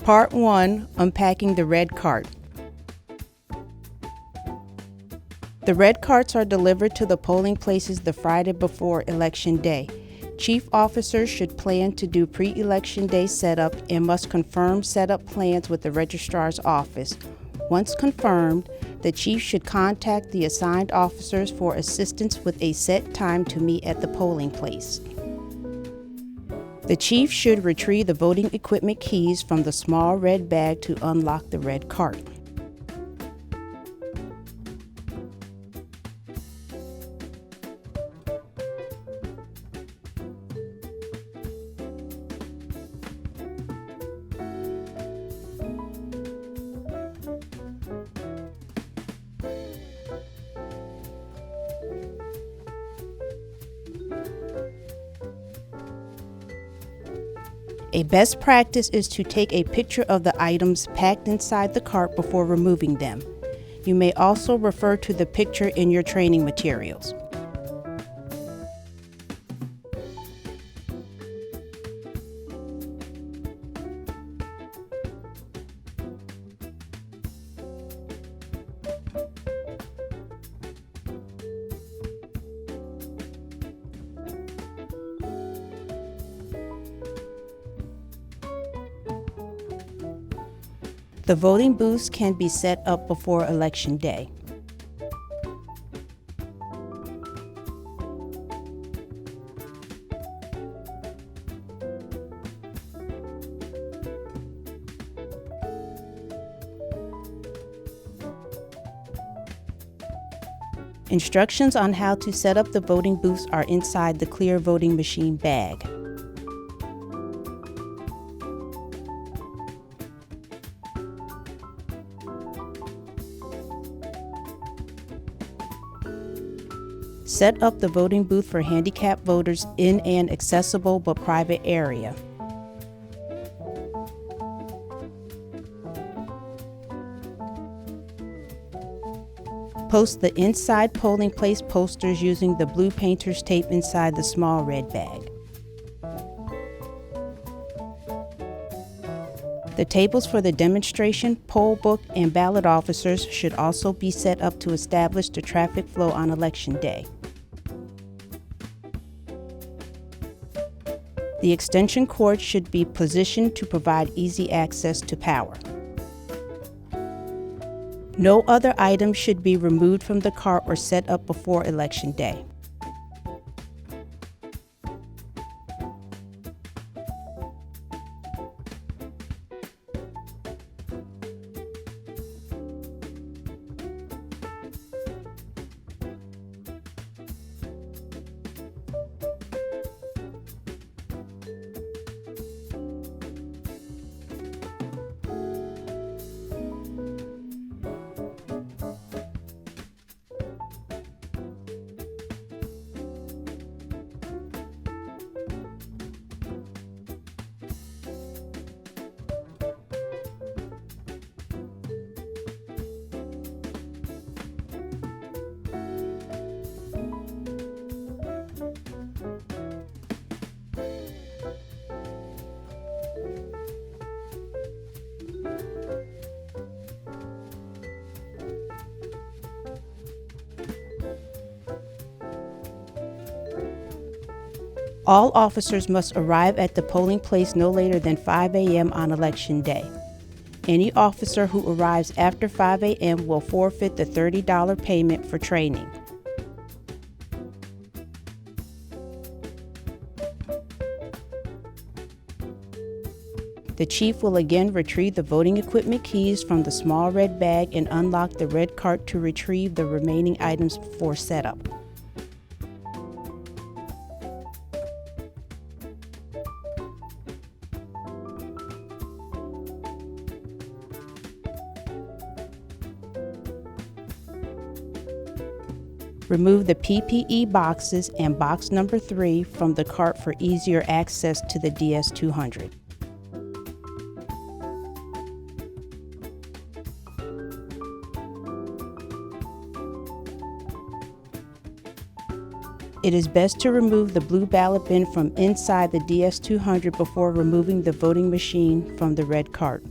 Part 1, Unpacking the Red Cart. The red carts are delivered to the polling places the Friday before Election Day. Chief officers should plan to do pre-election day setup and must confirm setup plans with the Registrar's office. Once confirmed, the chief should contact the assigned officers for assistance with a set time to meet at the polling place. The chief should retrieve the voting equipment keys from the small red bag to unlock the red cart. A best practice is to take a picture of the items packed inside the cart before removing them. You may also refer to the picture in your training materials. The voting booths can be set up before Election Day. Instructions on how to set up the voting booths are inside the clear voting machine bag. Set up the voting booth for handicapped voters in an accessible but private area. Post the inside polling place posters using the blue painter's tape inside the small red bag. The tables for the demonstration, poll book, and ballot officers should also be set up to establish the traffic flow on Election Day. The extension cord should be positioned to provide easy access to power. No other items should be removed from the cart or set up before Election Day. All officers must arrive at the polling place no later than 5 a.m. on Election Day. Any officer who arrives after 5 a.m. will forfeit the $30 payment for training. The chief will again retrieve the voting equipment keys from the small red bag and unlock the red cart to retrieve the remaining items for setup. Remove the PPE boxes and box number 3 from the cart for easier access to the DS200. It is best to remove the blue ballot bin from inside the DS200 before removing the voting machine from the red cart.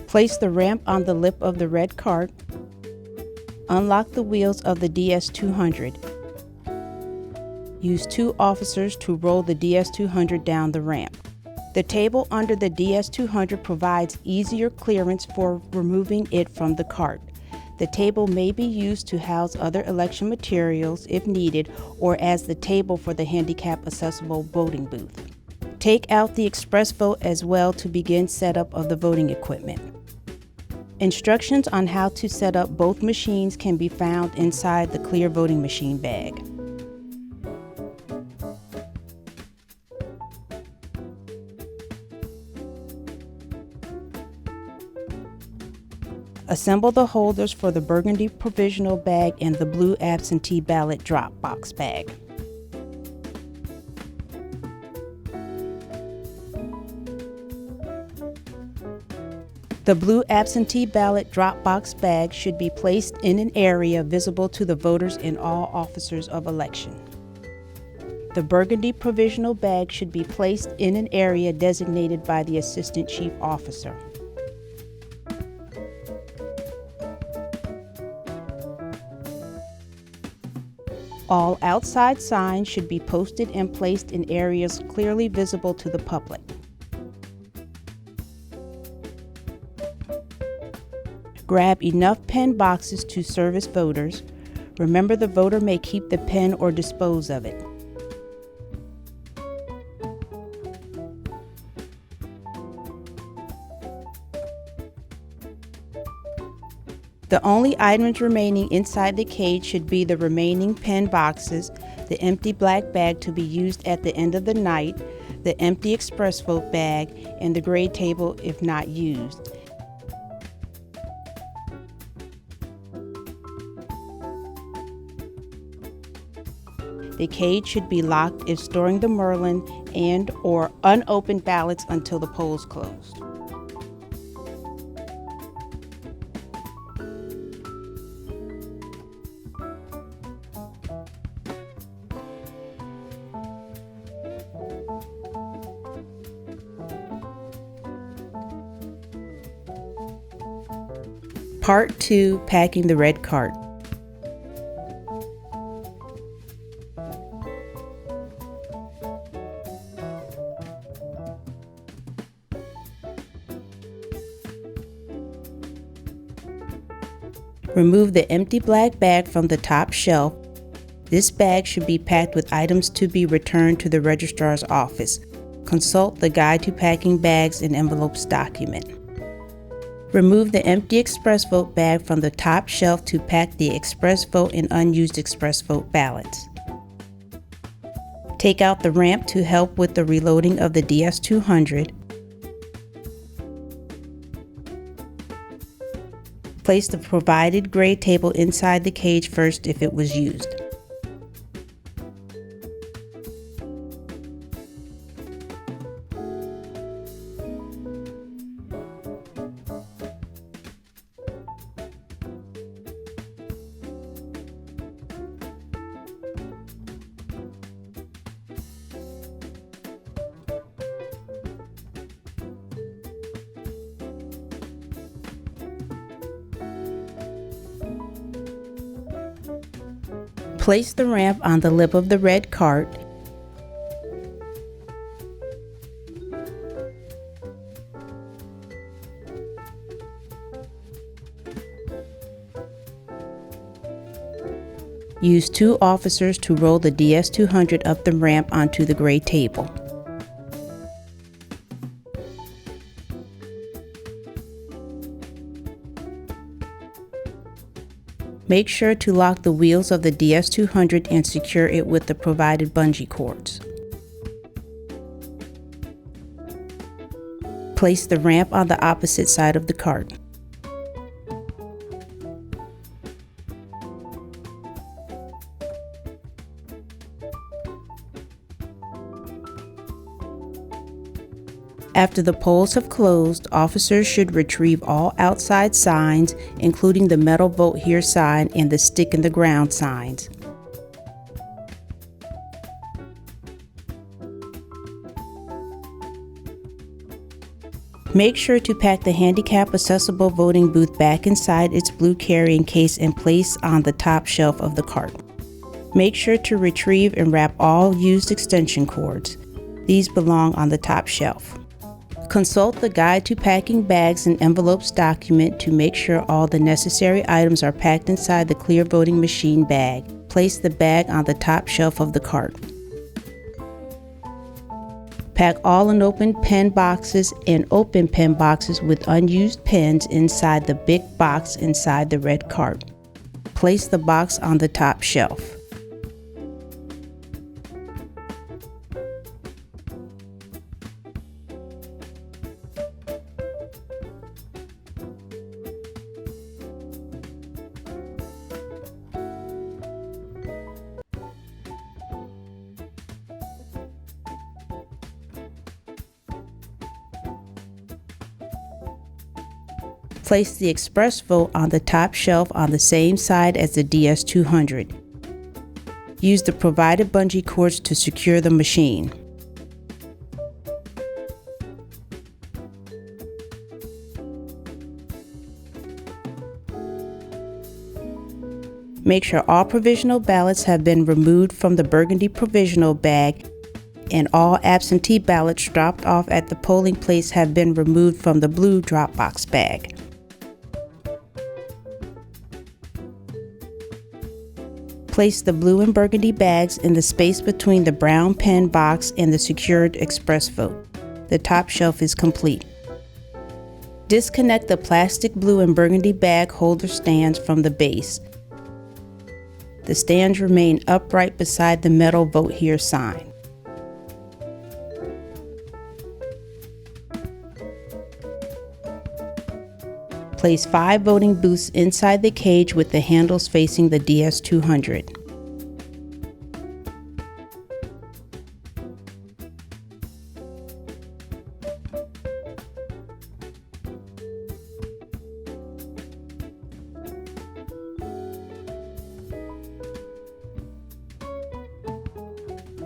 Place the ramp on the lip of the red cart. Unlock the wheels of the DS200. Use 2 officers to roll the DS200 down the ramp. The table under the DS200 provides easier clearance for removing it from the cart. The table may be used to house other election materials if needed, or as the table for the handicap accessible voting booth. Take out the express vote as well to begin setup of the voting equipment. Instructions on how to set up both machines can be found inside the clear voting machine bag. Assemble the holders for the burgundy provisional bag and the blue absentee ballot drop box bag. The blue absentee ballot drop box bag should be placed in an area visible to the voters and all officers of election. The burgundy provisional bag should be placed in an area designated by the Assistant Chief Officer. All outside signs should be posted and placed in areas clearly visible to the public. Grab enough pen boxes to service voters. Remember, the voter may keep the pen or dispose of it. The only items remaining inside the cage should be the remaining pen boxes, the empty black bag to be used at the end of the night, the empty express vote bag, and the gray table if not used. The cage should be locked if storing the Merlin and/or unopened ballots until the polls closed. Part 2, Packing the Red Cart. Remove the empty black bag from the top shelf. This bag should be packed with items to be returned to the Registrar's office. Consult the Guide to Packing Bags and Envelopes document. Remove the empty express vote bag from the top shelf to pack the express vote and unused express vote ballots. Take out the ramp to help with the reloading of the DS200. Place the provided gray table inside the cage first if it was used. Place the ramp on the lip of the red cart. Use 2 officers to roll the DS200 up the ramp onto the gray table. Make sure to lock the wheels of the DS200 and secure it with the provided bungee cords. Place the ramp on the opposite side of the cart. After the poles have closed, officers should retrieve all outside signs, including the metal Vote Here sign and the Stick in the Ground signs. Make sure to pack the handicap accessible voting booth back inside its blue carrying case and place on the top shelf of the cart. Make sure to retrieve and wrap all used extension cords. These belong on the top shelf. Consult the Guide to Packing Bags and Envelopes document to make sure all the necessary items are packed inside the clear voting machine bag. Place the bag on the top shelf of the cart. Pack all unopened pen boxes and open pen boxes with unused pens inside the big box inside the red cart. Place the box on the top shelf. Place the Express Vote on the top shelf on the same side as the DS200. Use the provided bungee cords to secure the machine. Make sure all provisional ballots have been removed from the burgundy provisional bag and all absentee ballots dropped off at the polling place have been removed from the blue drop box bag. Place the blue and burgundy bags in the space between the brown pen box and the secured Express Vote. The top shelf is complete. Disconnect the plastic blue and burgundy bag holder stands from the base. The stands remain upright beside the metal Vote Here sign. Place 5 voting booths inside the cage with the handles facing the DS200.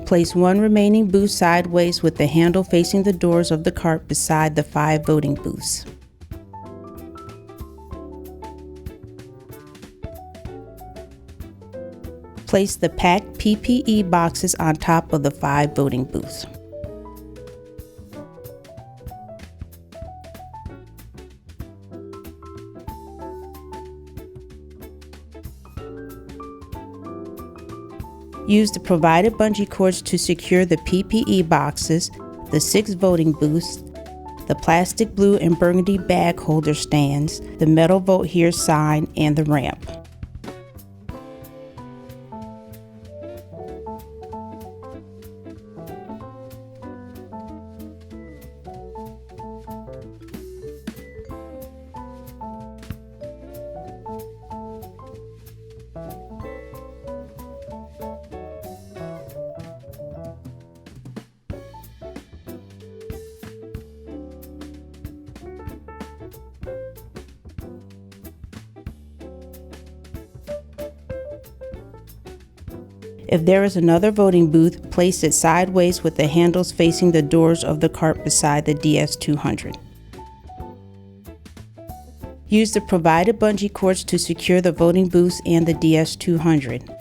Place 1 remaining booth sideways with the handle facing the doors of the cart beside the 5 voting booths. Place the packed PPE boxes on top of the 5 voting booths. Use the provided bungee cords to secure the PPE boxes, the 6 voting booths, the plastic blue and burgundy bag holder stands, the metal Vote Here sign, and the ramp. If there is another voting booth, place it sideways with the handles facing the doors of the cart beside the DS200. Use the provided bungee cords to secure the voting booths and the DS200.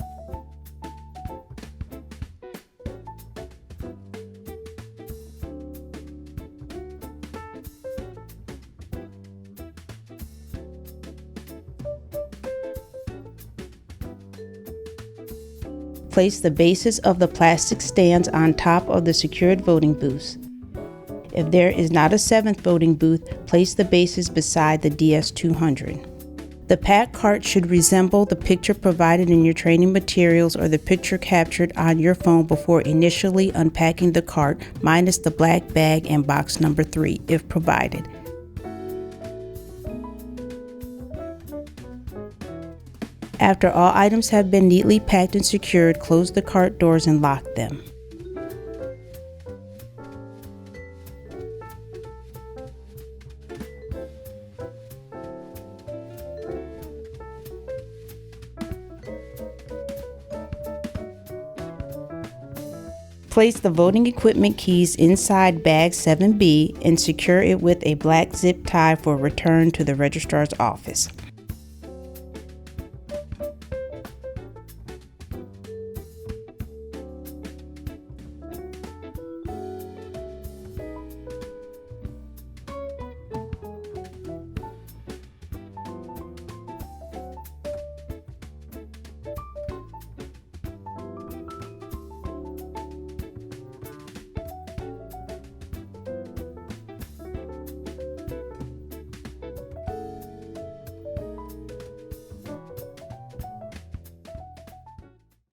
Place the bases of the plastic stands on top of the secured voting booths. If there is not a 7th voting booth, place the bases beside the DS200. The packed cart should resemble the picture provided in your training materials or the picture captured on your phone before initially unpacking the cart, minus the black bag and box number 3, if provided. After all items have been neatly packed and secured, close the cart doors and lock them. Place the voting equipment keys inside bag 7B and secure it with a black zip tie for return to the registrar's office.